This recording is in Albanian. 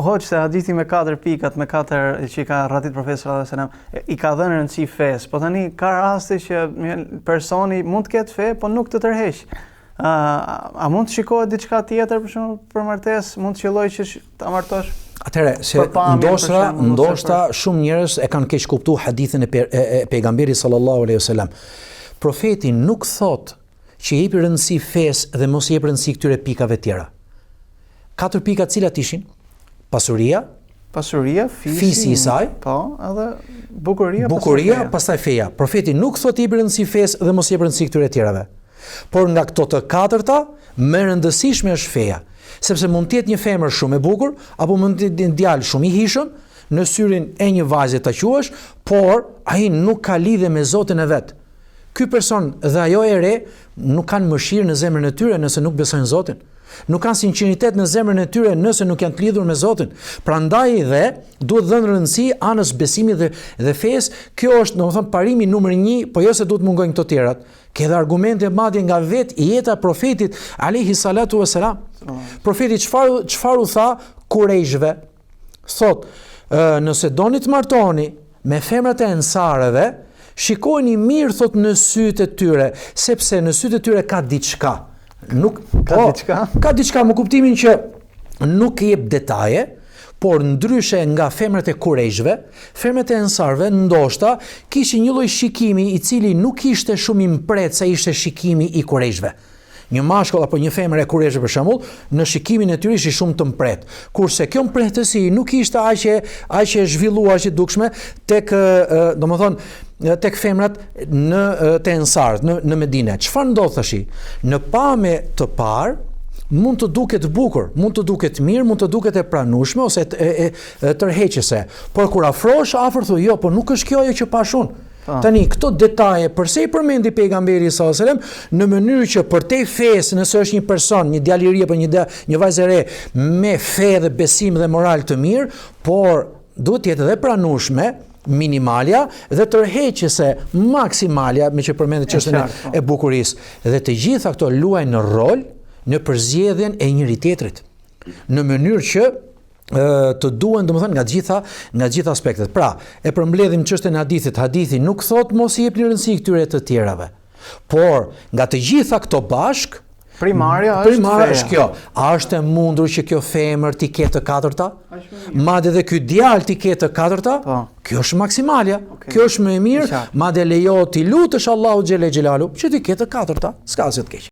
hoq se hadithi me 4 pikat, me 4 që i ka radhit profeti sallallahu alajhi wasallam, i ka dhënë rëndësi fes. Po tani ka raste që personi mund të ketë fe, po nuk të tërheq. A mund të shikohet diçka tjetër për shembull për martesë, mund të qelloj që ta martosh? Atëherë, se ndoshta shumë njerëz e kanë keq kuptuar hadithin e pejgamberit sallallahu alaihi wasallam. Profeti nuk thot që jepi rëndësi fesë dhe mos jep rëndësi këtyre pikave tjera. 4 pika cilat ishin? Pasuria, fisi i saj, po, edhe bukuria, pastaj feja. Profeti nuk thot jepi rëndësi fesë dhe mos jep rëndësi këtyre tjerave. Por nga këto të 4-ta, më rëndësishme është feja, sepse mund të jetë një femër shumë e bukur, apo mund të jetë një djalë shumë i hishëm, në syrin e një vajze ta quash, por ai nuk ka lidhje me Zotin e vet. Ky person dhe ajo e re nuk kanë mëshirë në zemrën e tyre nëse nuk besojnë Zotin. Nuk kanë sinqeritet në zemrën e tyre nëse nuk janë të lidhur me Zotin. Prandaj dhe duhet dhënë rëndësi anës besimit dhe fesë. Kjo është, domethënë, parimi numër 1, po jo se duhet mungojnë këto tjerat. Ke dhe argumente madje nga vetë jeta e profetit alayhi salatu wassalam. Profeti çfarë u tha Kurejshve? Thot, nëse doni të martoni me femrat e ensareve, shikojeni mirë, thot, në sytë e tyre, sepse në sytë e tyre ka diçka. Ka diçka më kuptimin që nuk jep detaje, por ndryshe nga femrat e Kurejshve, femrat e ensarve ndoshta kishin një lloj shikimi i cili nuk ishte shumë i mpret sa ishte shikimi i Kurejshve. Një mashkull apo një femër e Kurejshve për shembull, në shikimin e tyre ishte shumë të mpret. Kurse kjo mpretësi nuk ishte aq e zhvilluar, aq e dukshme tek tek femrat te ensarët në Medinë. Çfarë ndodh tash? Në pamje të parë mund të duket bukur, mund të duket mirë, mund të duket e pranueshme ose e tërheqëse. Por kur afrohesh afër thu, jo, po nuk është kjo ajo që pash unë. Tani këto detaje përse i përmendi pejgamberi sallallahu alajhi wasallam në mënyrë që përtej fesë, nëse është një person, një djalë i ri apo një vajzë e re me fe dhe besim dhe moral të mirë, por duhet të jetë edhe pranueshme, minimalja dhe tërheqëse maksimalja, me që përmendet çështën e bukurisë. Dhe të gjitha këto luajnë në rol në përzgjedhjen e njëri tjetrit, në mënyrë që të duhen, domethënë, nga të gjitha aspektet. Pra, e përmbledhim çështën e hadithit. Hadithi nuk thot mos i jepni rëndësi këtyre të tjerave, por nga të gjitha këto bashk, primarja është kjo. A është e mundur që kjo femër t'i ketë të 4-ta? Madje edhe ky djalë t'i ketë të 4-ta? Kjo është maksimalja. Kjo është më e mirë, madje lejohet t'i lutesh Allahu xhele xhelalu që t'i ketë të 4-ta. S'ka asgjë të keq.